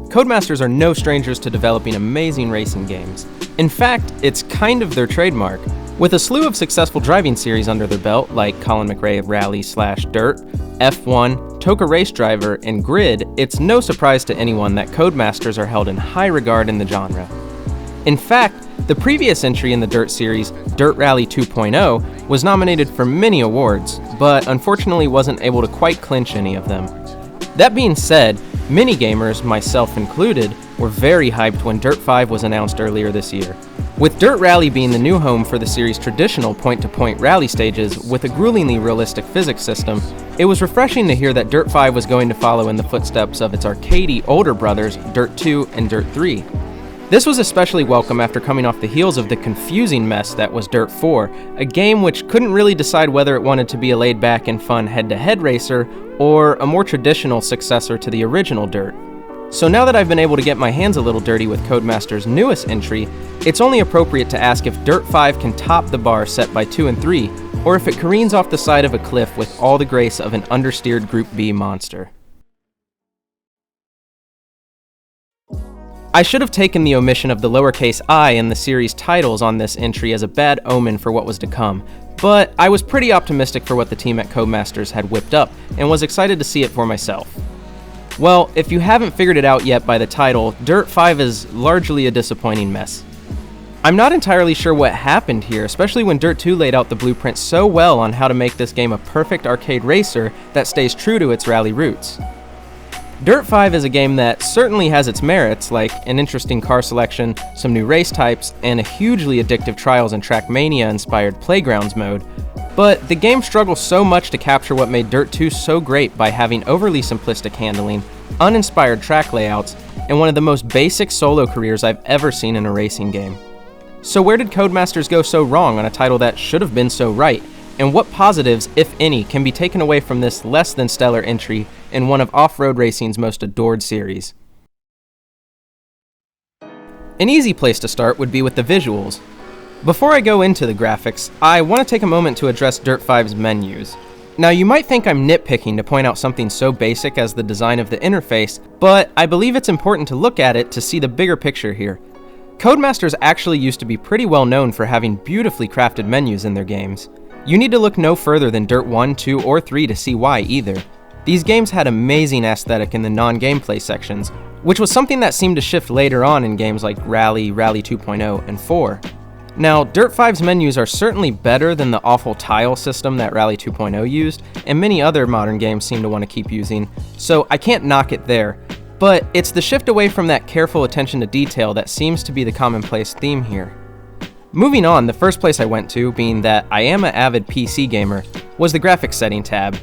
Codemasters are no strangers to developing amazing racing games. In fact, it's kind of their trademark. With a slew of successful driving series under their belt, like Colin McRae Rally/Dirt, F1, Toka Race Driver, and Grid, it's no surprise to anyone that Codemasters are held in high regard in the genre. In fact, the previous entry in the Dirt series, Dirt Rally 2.0, was nominated for many awards, but unfortunately wasn't able to quite clinch any of them. That being said, many gamers, myself included, were very hyped when Dirt 5 was announced earlier this year. With Dirt Rally being the new home for the series' traditional point-to-point rally stages with a gruelingly realistic physics system, it was refreshing to hear that Dirt 5 was going to follow in the footsteps of its arcadey older brothers, Dirt 2 and Dirt 3. This was especially welcome after coming off the heels of the confusing mess that was Dirt 4, a game which couldn't really decide whether it wanted to be a laid-back and fun head-to-head racer or a more traditional successor to the original Dirt. So now that I've been able to get my hands a little dirty with Codemasters' newest entry, it's only appropriate to ask if Dirt 5 can top the bar set by 2 and 3, or if it careens off the side of a cliff with all the grace of an understeered Group B monster. I should have taken the omission of the lowercase I in the series titles on this entry as a bad omen for what was to come, but I was pretty optimistic for what the team at Codemasters had whipped up, and was excited to see it for myself. Well, if you haven't figured it out yet by the title, Dirt 5 is largely a disappointing mess. I'm not entirely sure what happened here, especially when Dirt 2 laid out the blueprint so well on how to make this game a perfect arcade racer that stays true to its rally roots. Dirt 5 is a game that certainly has its merits, like an interesting car selection, some new race types, and a hugely addictive Trials and Trackmania-inspired Playgrounds mode, but the game struggles so much to capture what made Dirt 2 so great by having overly simplistic handling, uninspired track layouts, and one of the most basic solo careers I've ever seen in a racing game. So where did Codemasters go so wrong on a title that should have been so right? And what positives, if any, can be taken away from this less than stellar entry in one of off-road racing's most adored series? An easy place to start would be with the visuals. Before I go into the graphics, I want to take a moment to address Dirt 5's menus. Now, you might think I'm nitpicking to point out something so basic as the design of the interface, but I believe it's important to look at it to see the bigger picture here. Codemasters actually used to be pretty well known for having beautifully crafted menus in their games. You need to look no further than Dirt 1, 2, or 3 to see why either. These games had amazing aesthetic in the non-gameplay sections, which was something that seemed to shift later on in games like Rally, Rally 2.0, and 4. Now, Dirt 5's menus are certainly better than the awful tile system that Rally 2.0 used, and many other modern games seem to want to keep using, so I can't knock it there, but it's the shift away from that careful attention to detail that seems to be the commonplace theme here. Moving on, the first place I went to, being that I am an avid PC gamer, was the graphics setting tab.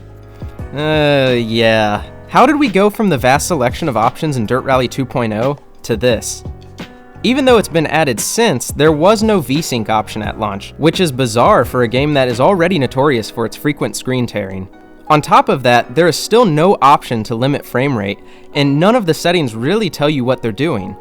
Yeah. How did we go from the vast selection of options in Dirt Rally 2.0 to this? Even though it's been added since, there was no VSync option at launch, which is bizarre for a game that is already notorious for its frequent screen tearing. On top of that, there is still no option to limit frame rate, and none of the settings really tell you what they're doing.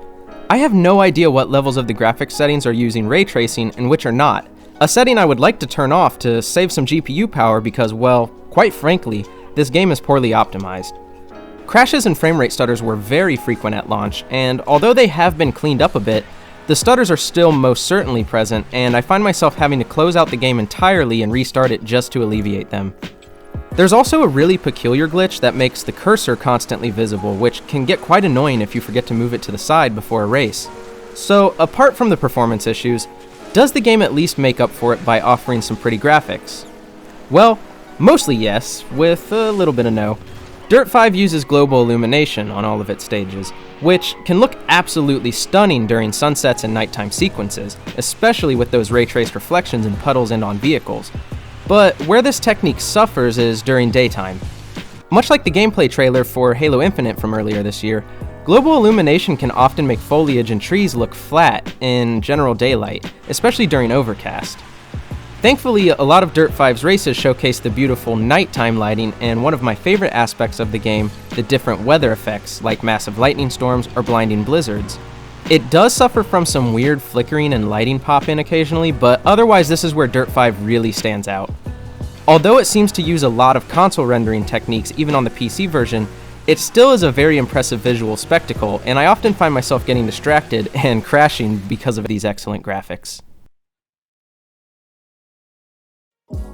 I have no idea what levels of the graphics settings are using ray tracing and which are not, a setting I would like to turn off to save some GPU power because, well, quite frankly, this game is poorly optimized. Crashes and frame rate stutters were very frequent at launch, and although they have been cleaned up a bit, the stutters are still most certainly present, and I find myself having to close out the game entirely and restart it just to alleviate them. There's also a really peculiar glitch that makes the cursor constantly visible, which can get quite annoying if you forget to move it to the side before a race. So, apart from the performance issues, does the game at least make up for it by offering some pretty graphics? Well, mostly yes, with a little bit of no. Dirt 5 uses global illumination on all of its stages, which can look absolutely stunning during sunsets and nighttime sequences, especially with those ray-traced reflections in puddles and on vehicles. But where this technique suffers is during daytime. Much like the gameplay trailer for Halo Infinite from earlier this year, global illumination can often make foliage and trees look flat in general daylight, especially during overcast. Thankfully, a lot of Dirt 5's races showcase the beautiful nighttime lighting and one of my favorite aspects of the game, the different weather effects like massive lightning storms or blinding blizzards. It does suffer from some weird flickering and lighting pop-in occasionally, but otherwise this is where Dirt 5 really stands out. Although it seems to use a lot of console rendering techniques even on the PC version, It still is a very impressive visual spectacle, and I often find myself getting distracted and crashing because of these excellent graphics.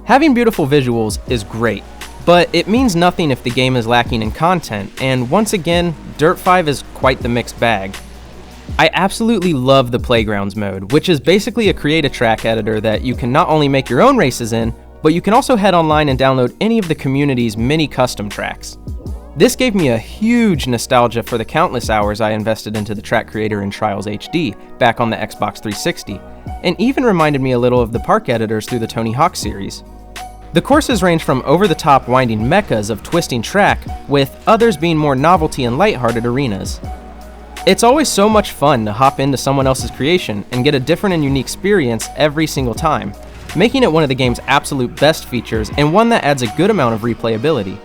Having beautiful visuals is great, but it means nothing if the game is lacking in content, and once again, Dirt 5 is quite the mixed bag. I absolutely love the Playgrounds mode, which is basically a create-a-track editor that you can not only make your own races in, but you can also head online and download any of the community's many custom tracks. This gave me a huge nostalgia for the countless hours I invested into the track creator in Trials HD back on the Xbox 360, and even reminded me a little of the park editors through the Tony Hawk series. The courses range from over-the-top winding mechas of twisting track, with others being more novelty and lighthearted arenas. It's always so much fun to hop into someone else's creation and get a different and unique experience every single time, making it one of the game's absolute best features and one that adds a good amount of replayability.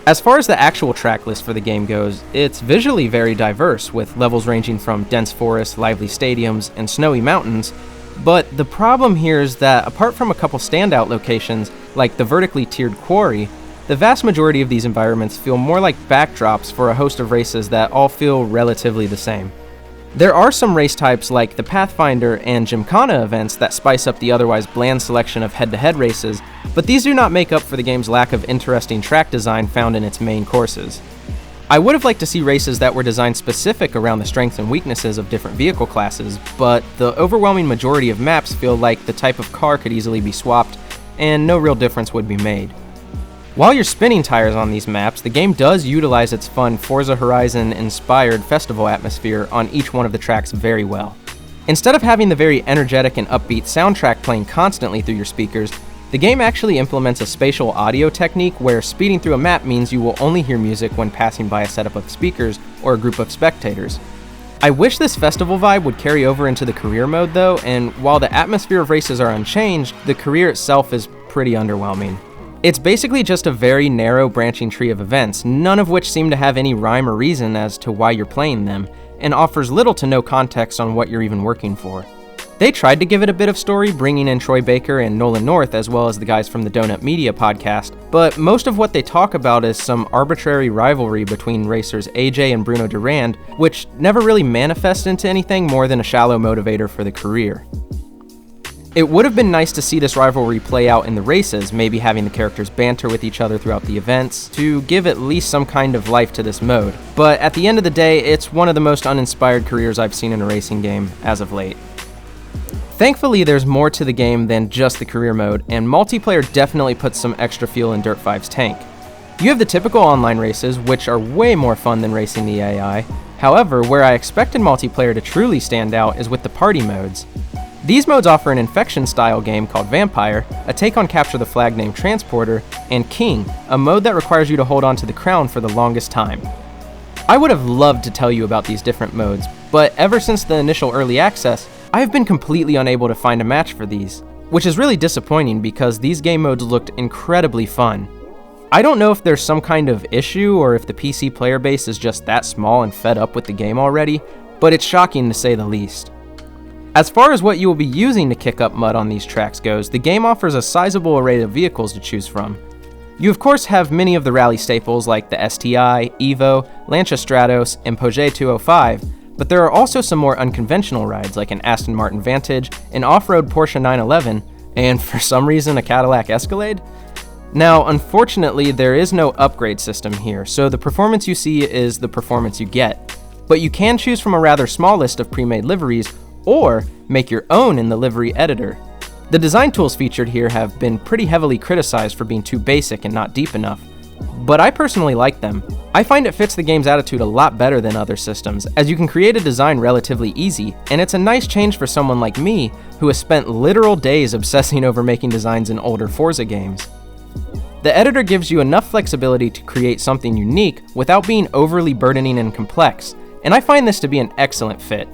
As far as the actual track list for the game goes, it's visually very diverse, with levels ranging from dense forests, lively stadiums, and snowy mountains, but the problem here is that apart from a couple standout locations, like the vertically tiered quarry, the vast majority of these environments feel more like backdrops for a host of races that all feel relatively the same. There are some race types like the Pathfinder and Gymkhana events that spice up the otherwise bland selection of head-to-head races, but these do not make up for the game's lack of interesting track design found in its main courses. I would have liked to see races that were designed specific around the strengths and weaknesses of different vehicle classes, but the overwhelming majority of maps feel like the type of car could easily be swapped, and no real difference would be made. While you're spinning tires on these maps, the game does utilize its fun Forza Horizon-inspired festival atmosphere on each one of the tracks very well. Instead of having the very energetic and upbeat soundtrack playing constantly through your speakers, the game actually implements a spatial audio technique where speeding through a map means you will only hear music when passing by a setup of speakers or a group of spectators. I wish this festival vibe would carry over into the career mode though, and while the atmosphere of races are unchanged, the career itself is pretty underwhelming. It's basically just a very narrow branching tree of events, none of which seem to have any rhyme or reason as to why you're playing them, and offers little to no context on what you're even working for. They tried to give it a bit of story, bringing in Troy Baker and Nolan North as well as the guys from the Donut Media podcast, but most of what they talk about is some arbitrary rivalry between racers AJ and Bruno Durand, which never really manifests into anything more than a shallow motivator for the career. It would have been nice to see this rivalry play out in the races, maybe having the characters banter with each other throughout the events, to give at least some kind of life to this mode. But at the end of the day, it's one of the most uninspired careers I've seen in a racing game as of late. Thankfully, there's more to the game than just the career mode, and multiplayer definitely puts some extra fuel in Dirt 5's tank. You have the typical online races, which are way more fun than racing the AI. However, where I expected multiplayer to truly stand out is with the party modes. These modes offer an Infection-style game called Vampire, a take on Capture the Flag named Transporter, and King, a mode that requires you to hold on to the crown for the longest time. I would have loved to tell you about these different modes, but ever since the initial early access, I have been completely unable to find a match for these, which is really disappointing because these game modes looked incredibly fun. I don't know if there's some kind of issue or if the PC player base is just that small and fed up with the game already, but it's shocking to say the least. As far as what you will be using to kick up mud on these tracks goes, the game offers a sizable array of vehicles to choose from. You of course have many of the rally staples like the STI, Evo, Lancia Stratos, and Peugeot 205, but there are also some more unconventional rides like an Aston Martin Vantage, an off-road Porsche 911, and for some reason a Cadillac Escalade? Now, unfortunately, there is no upgrade system here, so the performance you see is the performance you get. But you can choose from a rather small list of pre-made liveries, or make your own in the livery editor. The design tools featured here have been pretty heavily criticized for being too basic and not deep enough, but I personally like them. I find it fits the game's attitude a lot better than other systems, as you can create a design relatively easy, and it's a nice change for someone like me who has spent literal days obsessing over making designs in older Forza games. The editor gives you enough flexibility to create something unique without being overly burdening and complex, and I find this to be an excellent fit.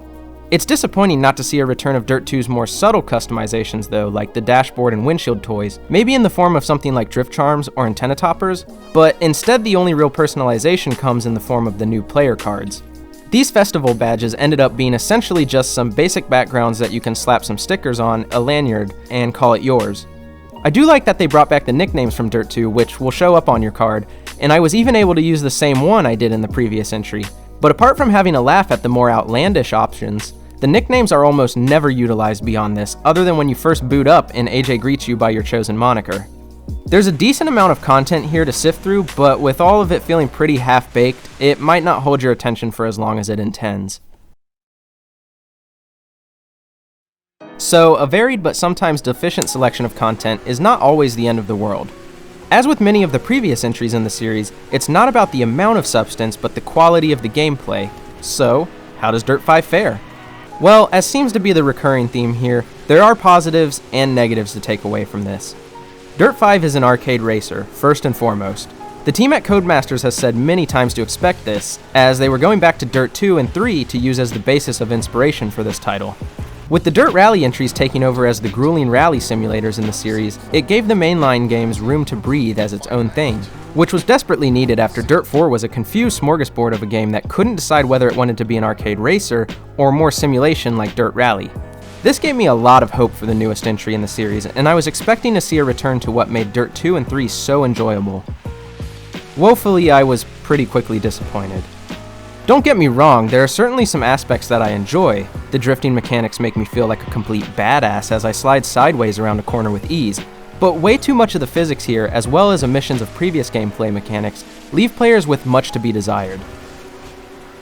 It's disappointing not to see a return of Dirt 2's more subtle customizations though, like the dashboard and windshield toys, maybe in the form of something like drift charms or antenna toppers, but instead the only real personalization comes in the form of the new player cards. These festival badges ended up being essentially just some basic backgrounds that you can slap some stickers on a lanyard and call it yours. I do like that they brought back the nicknames from Dirt 2, which will show up on your card, and I was even able to use the same one I did in the previous entry. But apart from having a laugh at the more outlandish options, the nicknames are almost never utilized beyond this, other than when you first boot up and AJ greets you by your chosen moniker. There's a decent amount of content here to sift through, but with all of it feeling pretty half-baked, it might not hold your attention for as long as it intends. So, a varied but sometimes deficient selection of content is not always the end of the world. As with many of the previous entries in the series, it's not about the amount of substance, but the quality of the gameplay. So, how does Dirt 5 fare? Well, as seems to be the recurring theme here, there are positives and negatives to take away from this. Dirt 5 is an arcade racer, first and foremost. The team at Codemasters has said many times to expect this, as they were going back to Dirt 2 and 3 to use as the basis of inspiration for this title. With the Dirt Rally entries taking over as the grueling rally simulators in the series, it gave the mainline games room to breathe as its own thing, which was desperately needed after Dirt 4 was a confused smorgasbord of a game that couldn't decide whether it wanted to be an arcade racer or more simulation like Dirt Rally. This gave me a lot of hope for the newest entry in the series, and I was expecting to see a return to what made Dirt 2 and 3 so enjoyable. Woefully, I was pretty quickly disappointed. Don't get me wrong, there are certainly some aspects that I enjoy. The drifting mechanics make me feel like a complete badass as I slide sideways around a corner with ease, but way too much of the physics here, as well as omissions of previous gameplay mechanics, leave players with much to be desired.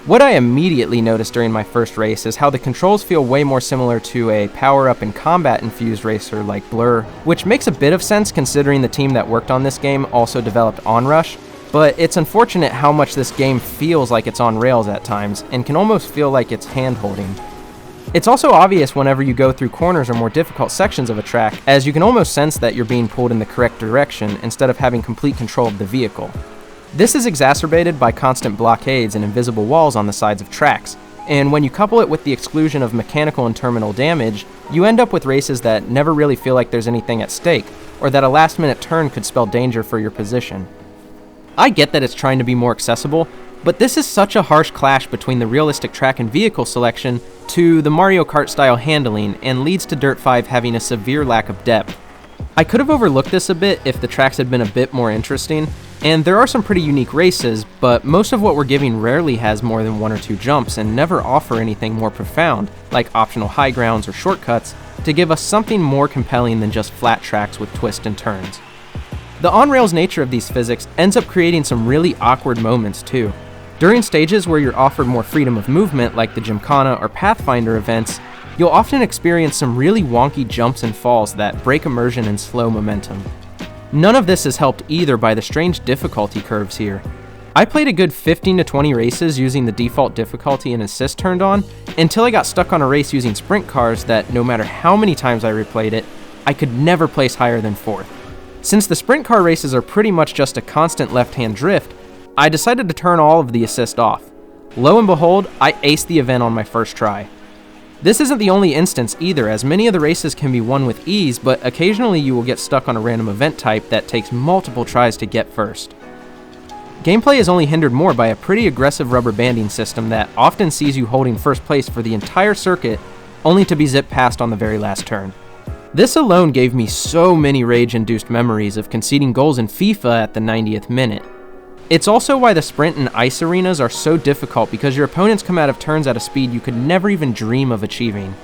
What I immediately noticed during my first race is how the controls feel way more similar to a power-up and combat-infused racer like Blur, which makes a bit of sense considering the team that worked on this game also developed Onrush, but it's unfortunate how much this game feels like it's on rails at times, and can almost feel like it's hand-holding. It's also obvious whenever you go through corners or more difficult sections of a track, as you can almost sense that you're being pulled in the correct direction instead of having complete control of the vehicle. This is exacerbated by constant blockades and invisible walls on the sides of tracks, and when you couple it with the exclusion of mechanical and terminal damage, you end up with races that never really feel like there's anything at stake, or that a last-minute turn could spell danger for your position. I get that it's trying to be more accessible, but this is such a harsh clash between the realistic track and vehicle selection to the Mario Kart style handling, and leads to Dirt 5 having a severe lack of depth. I could have overlooked this a bit if the tracks had been a bit more interesting, and there are some pretty unique races, but most of what we're giving rarely has more than one or two jumps and never offer anything more profound, like optional high grounds or shortcuts, to give us something more compelling than just flat tracks with twists and turns. The on-rails nature of these physics ends up creating some really awkward moments too. During stages where you're offered more freedom of movement like the Gymkhana or Pathfinder events, you'll often experience some really wonky jumps and falls that break immersion and slow momentum. None of this is helped either by the strange difficulty curves here. I played a good 15 to 20 races using the default difficulty and assist turned on, until I got stuck on a race using sprint cars that, no matter how many times I replayed it, I could never place higher than 4th. Since the sprint car races are pretty much just a constant left-hand drift, I decided to turn all of the assist off. Lo and behold, I aced the event on my first try. This isn't the only instance either, as many of the races can be won with ease, but occasionally you will get stuck on a random event type that takes multiple tries to get first. Gameplay is only hindered more by a pretty aggressive rubber banding system that often sees you holding first place for the entire circuit, only to be zipped past on the very last turn. This alone gave me so many rage-induced memories of conceding goals in FIFA at the 90th minute. It's also why the sprint and ice arenas are so difficult, because your opponents come out of turns at a speed you could never even dream of achieving.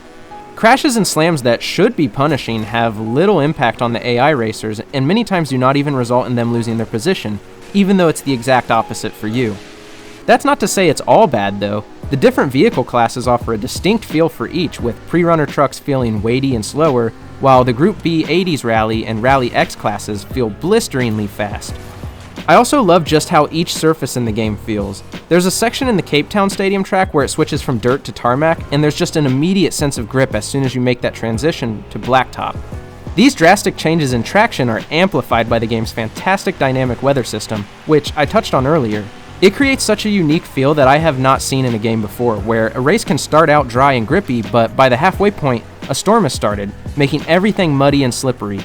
Crashes and slams that should be punishing have little impact on the AI racers, and many times do not even result in them losing their position, even though it's the exact opposite for you. That's not to say it's all bad though. The different vehicle classes offer a distinct feel for each, with pre-runner trucks feeling weighty and slower, while the Group B 80s Rally and Rally X classes feel blisteringly fast. I also love just how each surface in the game feels. There's a section in the Cape Town Stadium track where it switches from dirt to tarmac, and there's just an immediate sense of grip as soon as you make that transition to blacktop. These drastic changes in traction are amplified by the game's fantastic dynamic weather system, which I touched on earlier. It creates such a unique feel that I have not seen in a game before, where a race can start out dry and grippy, but by the halfway point, a storm has started, making everything muddy and slippery.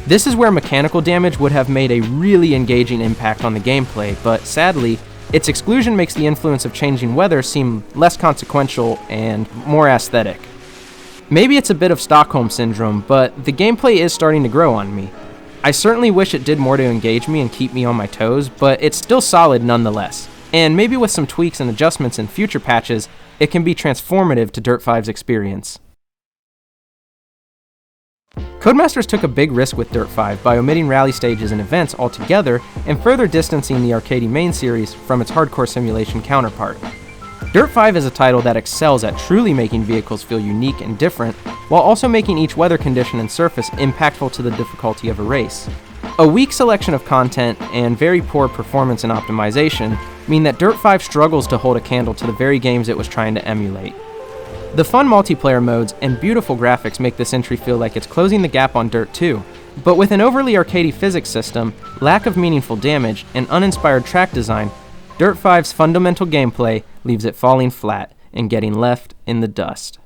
This is where mechanical damage would have made a really engaging impact on the gameplay, but sadly, its exclusion makes the influence of changing weather seem less consequential and more aesthetic. Maybe it's a bit of Stockholm Syndrome, but the gameplay is starting to grow on me. I certainly wish it did more to engage me and keep me on my toes, but it's still solid nonetheless. And maybe with some tweaks and adjustments in future patches, it can be transformative to Dirt 5's experience. Codemasters took a big risk with Dirt 5 by omitting rally stages and events altogether and further distancing the Arcady main series from its hardcore simulation counterpart. Dirt 5 is a title that excels at truly making vehicles feel unique and different, while also making each weather condition and surface impactful to the difficulty of a race. A weak selection of content and very poor performance and optimization mean that Dirt 5 struggles to hold a candle to the very games it was trying to emulate. The fun multiplayer modes and beautiful graphics make this entry feel like it's closing the gap on Dirt 2, but with an overly arcadey physics system, lack of meaningful damage, and uninspired track design, Dirt 5's fundamental gameplay leaves it falling flat and getting left in the dust.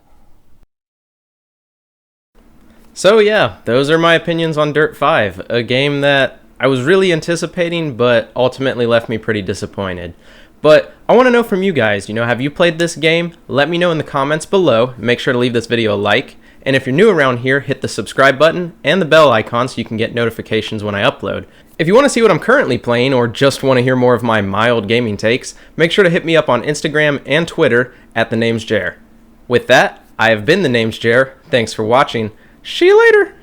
So yeah, those are my opinions on Dirt 5, a game that I was really anticipating but ultimately left me pretty disappointed. But I want to know from you guys, have you played this game? Let me know in the comments below. Make sure to leave this video a like. And if you're new around here, hit the subscribe button and the bell icon so you can get notifications when I upload. If you want to see what I'm currently playing or just want to hear more of my mild gaming takes, make sure to hit me up on Instagram and Twitter at TheNamesJair. With that, I have been TheNamesJair. Thanks for watching. See you later!